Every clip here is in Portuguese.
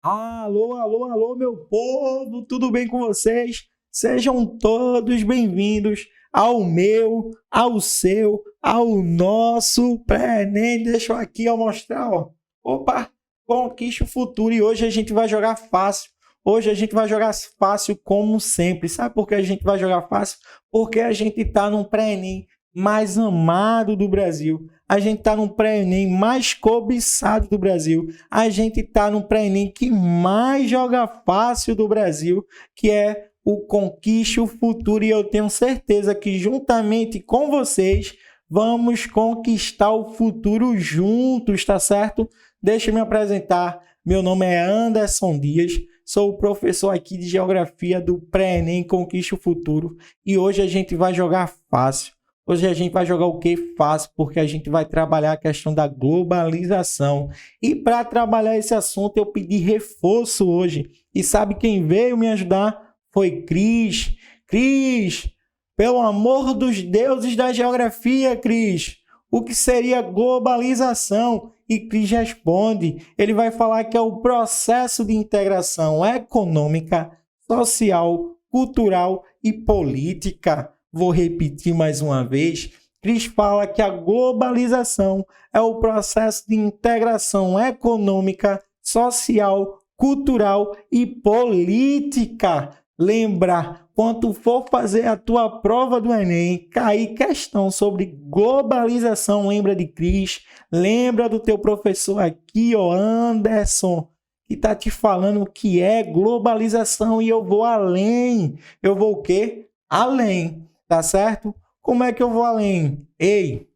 Alô, alô, alô, meu povo, tudo bem com vocês? Sejam todos bem-vindos ao meu, ao seu, ao nosso pré-ENEM. Deixa eu aqui mostrar, ó. Opa, conquiste o futuro e hoje a gente vai jogar fácil. Hoje a gente vai jogar fácil como sempre. Sabe por que a gente vai jogar fácil? Porque a gente está num pré-ENEM mais amado do Brasil. A gente está num pré-ENEM mais cobiçado do Brasil. A gente está no pré-ENEM que mais joga fácil do Brasil, que é o Conquiste o Futuro. E eu tenho certeza que juntamente com vocês vamos conquistar o futuro juntos, tá certo? Deixa eu me apresentar. Meu nome é Anderson Dias, sou o professor aqui de Geografia do pré-ENEM Conquiste o Futuro. E hoje a gente vai jogar fácil. Hoje a gente vai jogar o que fácil, porque a gente vai trabalhar a questão da globalização. E para trabalhar esse assunto, eu pedi reforço hoje. E sabe quem veio me ajudar? Foi Cris. Cris, pelo amor dos deuses da geografia, Cris, o que seria globalização? E Cris responde, ele vai falar que é o processo de integração econômica, social, cultural e política. Vou repetir mais uma vez. Cris fala que a globalização é o processo de integração econômica, social, cultural e política. Lembra, quando for fazer a tua prova do Enem, cair questão sobre globalização, lembra de Cris, lembra do teu professor aqui, ó, Anderson, que está te falando o que é globalização e eu vou além. Eu vou o quê? Além. Tá certo? Como é que eu vou além? Ei,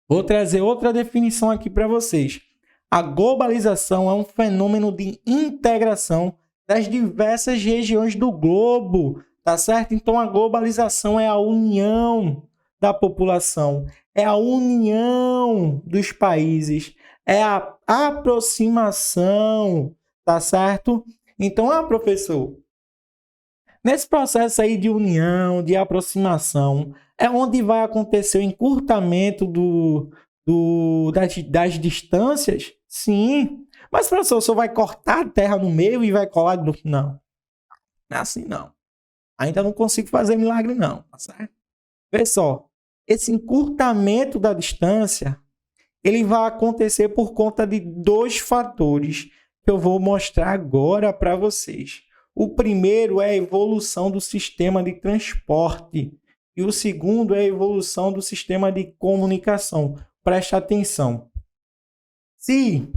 vou trazer outra definição aqui para vocês. A globalização é um fenômeno de integração das diversas regiões do globo, tá certo? Então a globalização é a união da população, é a união dos países, é a aproximação, tá certo? Então, professor, nesse processo aí de união, de aproximação, é onde vai acontecer o encurtamento das distâncias? Sim. Mas, professor, o senhor vai cortar a terra no meio e vai colar no... Não, não é assim não. Ainda não consigo fazer milagre não, tá certo? Vê só, esse encurtamento da distância, ele vai acontecer por conta de dois fatores que eu vou mostrar agora para vocês. O primeiro é a evolução do sistema de transporte e o segundo é a evolução do sistema de comunicação. Preste atenção. Se,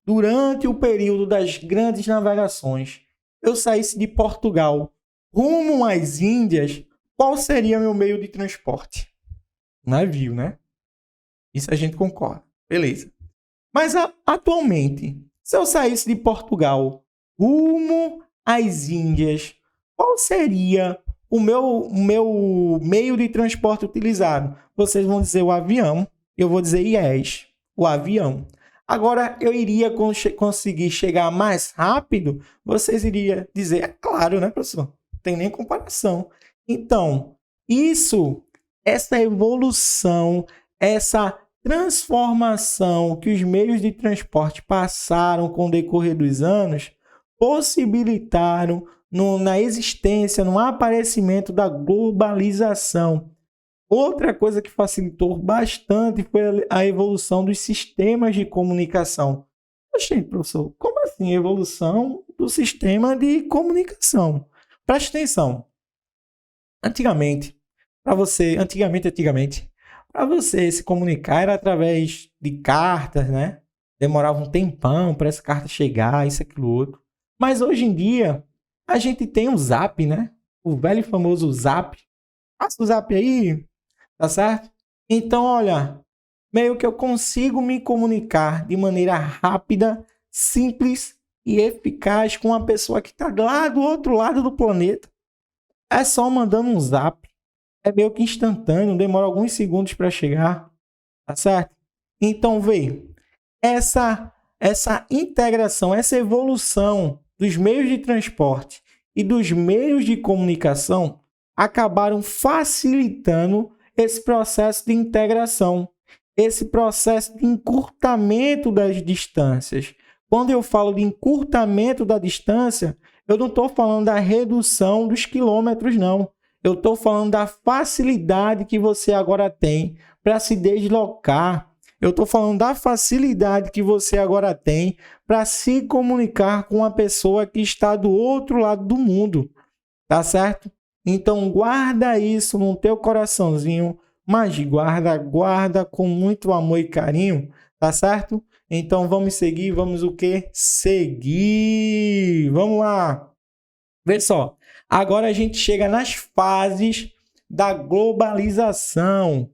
durante o período das grandes navegações, eu saísse de Portugal rumo às Índias, qual seria meu meio de transporte? Navio, né? Isso a gente concorda. Beleza. Mas atualmente, se eu saísse de Portugal rumo às Índias, qual seria o meu meio de transporte utilizado? Vocês vão dizer o avião, eu vou dizer yes, o avião. Agora, eu iria conseguir chegar mais rápido? Vocês iriam dizer, é claro, né, professor? Não tem nem comparação. Então, essa evolução, essa transformação que os meios de transporte passaram com o decorrer dos anos, possibilitaram na existência, no aparecimento da globalização. Outra coisa que facilitou bastante foi a evolução dos sistemas de comunicação. Gente, professor, como assim evolução do sistema de comunicação? Preste atenção. Antigamente, para você se comunicar era através de cartas, né? Demorava um tempão para essa carta chegar, isso, aquilo, outro. Mas hoje em dia, a gente tem o Zap, né? O velho e famoso Zap. Passa o Zap aí, tá certo? Então, olha, meio que eu consigo me comunicar de maneira rápida, simples e eficaz com uma pessoa que está lá do outro lado do planeta. É só mandando um Zap. É meio que instantâneo, demora alguns segundos para chegar, tá certo? Então, vê, essa integração, essa evolução dos meios de transporte e dos meios de comunicação acabaram facilitando esse processo de integração, esse processo de encurtamento das distâncias. Quando eu falo de encurtamento da distância, eu não estou falando da redução dos quilômetros, não. Eu estou falando da facilidade que você agora tem para se deslocar. Eu estou falando da facilidade que você agora tem para se comunicar com uma pessoa que está do outro lado do mundo. Tá certo? Então, guarda isso no teu coraçãozinho, mas guarda com muito amor e carinho, tá certo? Então, vamos seguir, vamos o quê? Seguir! Vamos lá! Vê só, agora a gente chega nas fases da globalização.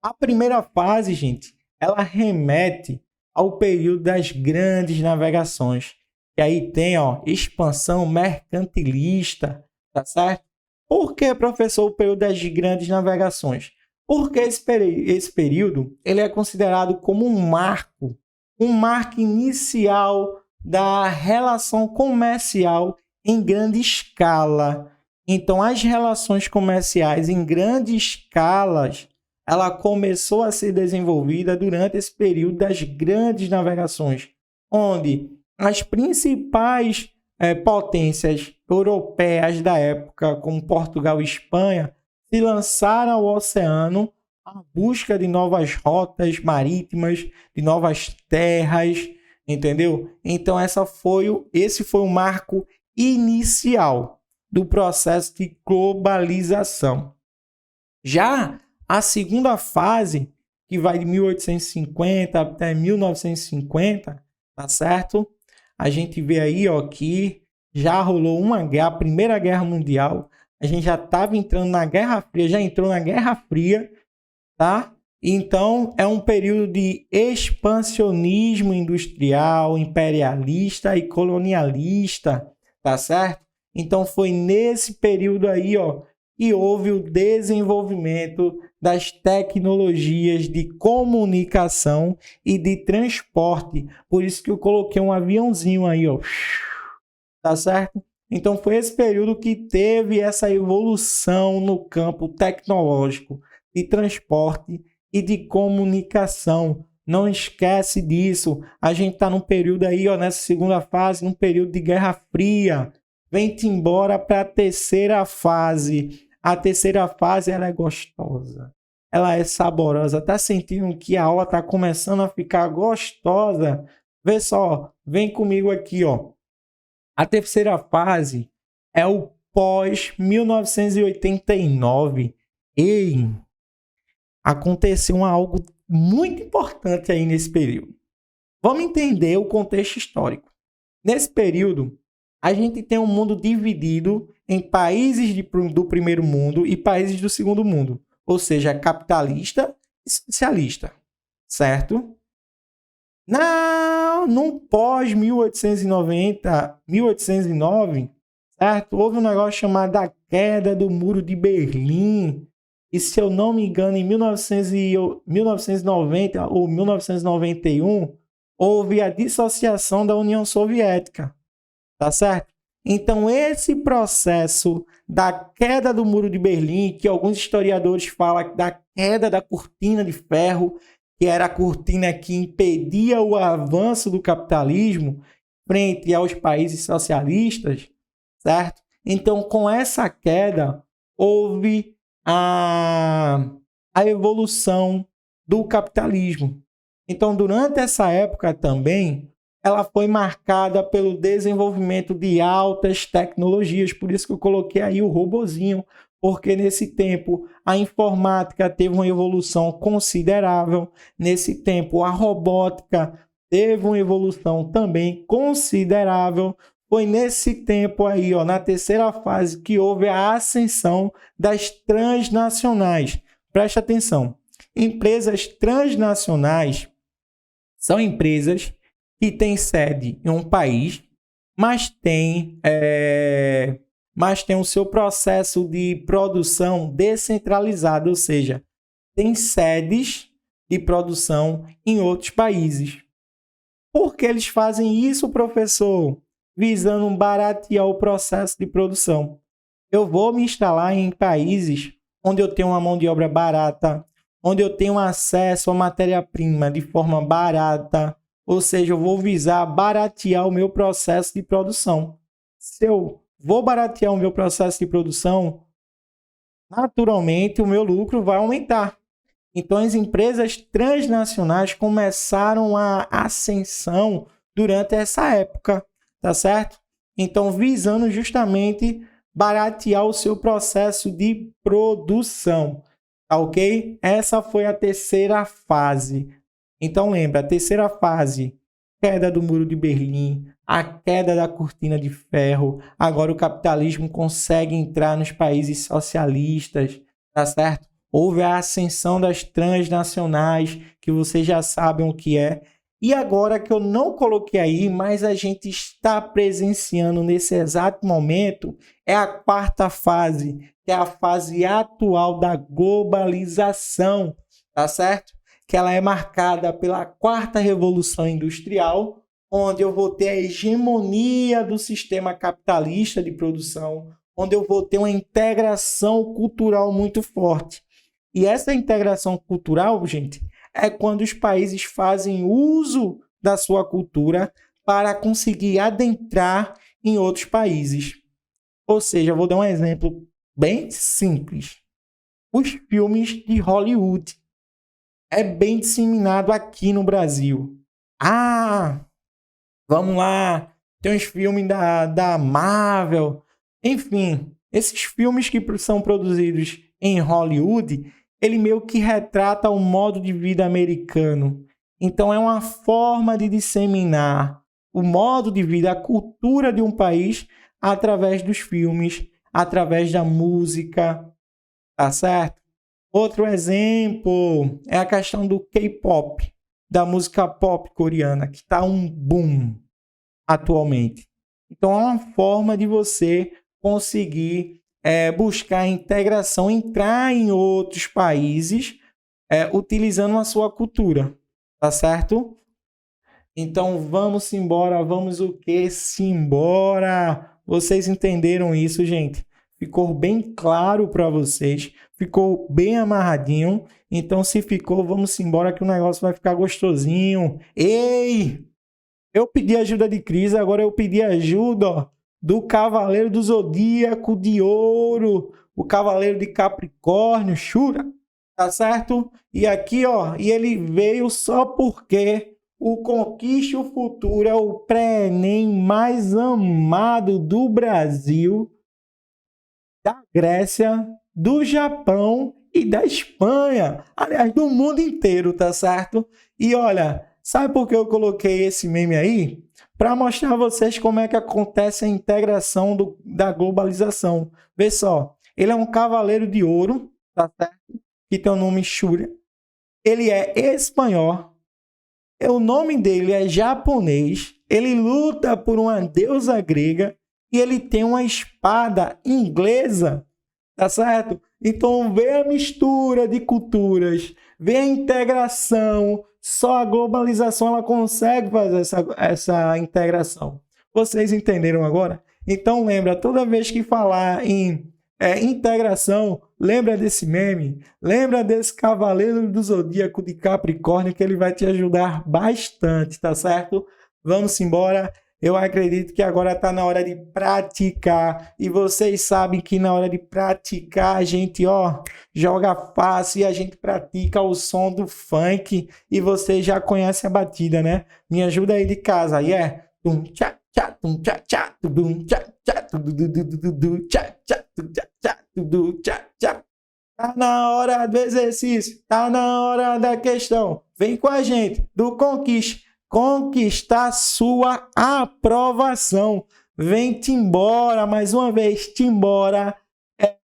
A primeira fase, gente, ela remete ao período das grandes navegações. E aí tem, ó, expansão mercantilista, tá certo? Por que, professor, o período das grandes navegações? Porque esse período ele é considerado como um marco inicial da relação comercial em grande escala. Então, as relações comerciais em grande escala, ela começou a ser desenvolvida durante esse período das grandes navegações, onde as principais potências europeias da época, como Portugal e Espanha, se lançaram ao oceano à busca de novas rotas marítimas, de novas terras, entendeu? Então, esse foi o marco inicial do processo de globalização. Já a segunda fase, que vai de 1850 até 1950, tá certo? A gente vê aí, ó, que já rolou a Primeira Guerra Mundial, a gente já estava entrando na Guerra Fria, já entrou na Guerra Fria, tá? Então, é um período de expansionismo industrial, imperialista e colonialista, tá certo? Então, foi nesse período aí, ó, que houve o desenvolvimento das tecnologias de comunicação e de transporte. Por isso que eu coloquei um aviãozinho aí, ó. Tá certo? Então, foi esse período que teve essa evolução no campo tecnológico, de transporte e de comunicação. Não esquece disso. A gente está num período aí, ó, nessa segunda fase, num período de Guerra Fria. Vem-te embora para a terceira fase. A terceira fase, ela é gostosa. Ela é saborosa. Tá sentindo que a aula tá começando a ficar gostosa? Vê só, vem comigo aqui, ó. A terceira fase é o pós-1989. Ei, aconteceu algo muito importante aí nesse período. Vamos entender o contexto histórico. Nesse período, a gente tem um mundo dividido em países do primeiro mundo e países do segundo mundo. Ou seja, capitalista e socialista. Certo? No pós-1809, certo? Houve um negócio chamado a queda do Muro de Berlim. E se eu não me engano, em 1990 ou 1991, houve a dissociação da União Soviética. Tá certo? Então, esse processo da queda do Muro de Berlim, que alguns historiadores falam da queda da cortina de ferro, que era a cortina que impedia o avanço do capitalismo frente aos países socialistas, certo? Então, com essa queda, houve a evolução do capitalismo. Então, durante essa época também, ela foi marcada pelo desenvolvimento de altas tecnologias. Por isso que eu coloquei aí o robozinho, porque nesse tempo a informática teve uma evolução considerável. Nesse tempo a robótica teve uma evolução também considerável. Foi nesse tempo aí, ó, na terceira fase, que houve a ascensão das transnacionais. Preste atenção. Empresas transnacionais são empresas que têm sede em um país, mas tem o seu processo de produção descentralizado, ou seja, tem sedes de produção em outros países. Por que eles fazem isso, professor? Visando baratear o processo de produção. Eu vou me instalar em países onde eu tenho uma mão de obra barata, onde eu tenho acesso à matéria-prima de forma barata, Ou seja, eu vou visar baratear o meu processo de produção. Se eu vou baratear o meu processo de produção, naturalmente o meu lucro vai aumentar. Então, as empresas transnacionais começaram a ascensão durante essa época, tá certo? Então, visando justamente baratear o seu processo de produção, tá ok? Essa foi a terceira fase. Então, lembra, a terceira fase, queda do Muro de Berlim, a queda da cortina de ferro, agora o capitalismo consegue entrar nos países socialistas, tá certo? Houve a ascensão das transnacionais, que vocês já sabem o que é. E agora que eu não coloquei aí, mas a gente está presenciando nesse exato momento, é a quarta fase, que é a fase atual da globalização, tá certo? Que ela é marcada pela quarta revolução industrial, onde eu vou ter a hegemonia do sistema capitalista de produção, onde eu vou ter uma integração cultural muito forte. E essa integração cultural, gente, é quando os países fazem uso da sua cultura para conseguir adentrar em outros países. Ou seja, eu vou dar um exemplo bem simples. Os filmes de Hollywood é bem disseminado aqui no Brasil. Vamos lá, tem uns filmes da Marvel. Enfim, esses filmes que são produzidos em Hollywood, ele meio que retrata o modo de vida americano. Então, é uma forma de disseminar o modo de vida, a cultura de um país através dos filmes, através da música, tá certo? Outro exemplo é a questão do K-pop, da música pop coreana, que está um boom atualmente. Então, é uma forma de você conseguir buscar a integração, entrar em outros países utilizando a sua cultura, tá certo? Então, vamos embora, vamos o quê? Simbora! Vocês entenderam isso, gente? Ficou bem claro para vocês, ficou bem amarradinho. Então, se ficou, vamos embora que o negócio vai ficar gostosinho. Ei! Eu pedi ajuda de Cris, agora eu pedi ajuda, ó, do Cavaleiro do Zodíaco de Ouro, o Cavaleiro de Capricórnio, Shura, tá certo? E aqui, ó, e ele veio só porque o Conquiste o Futuro é o pré-ENEM mais amado do Brasil, da Grécia, do Japão e da Espanha. Aliás, do mundo inteiro, tá certo? E olha, sabe por que eu coloquei esse meme aí? Para mostrar a vocês como é que acontece a integração da globalização. Vê só, ele é um cavaleiro de ouro, tá certo? Que tem o nome Shura. Ele é espanhol. O nome dele é japonês. Ele luta por uma deusa grega e ele tem uma espada inglesa, tá certo? Então vê a mistura de culturas, vê a integração. Só a globalização ela consegue fazer essa integração. Vocês entenderam agora? Então lembra, toda vez que falar em integração, lembra desse meme, lembra desse Cavaleiro do Zodíaco de Capricórnio que ele vai te ajudar bastante, tá certo? Vamos embora. Eu acredito que agora está na hora de praticar. E vocês sabem que na hora de praticar a gente joga fácil e a gente pratica o som do funk. E vocês já conhecem a batida, né? Me ajuda aí de casa. Aí é tum tchá tchá tum tchá tchá tum tchá tchá tum tchá tchá tum tchá tchá. Tá na hora do exercício, tá na hora da questão. Vem com a gente do Conquiste. Conquistar sua aprovação. Vem-te embora, mais uma vez, te embora. É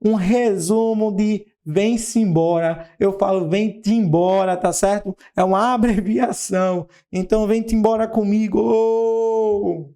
um resumo de vem-se embora. Eu falo vem-te embora, tá certo? É uma abreviação. Então, vem-te embora comigo.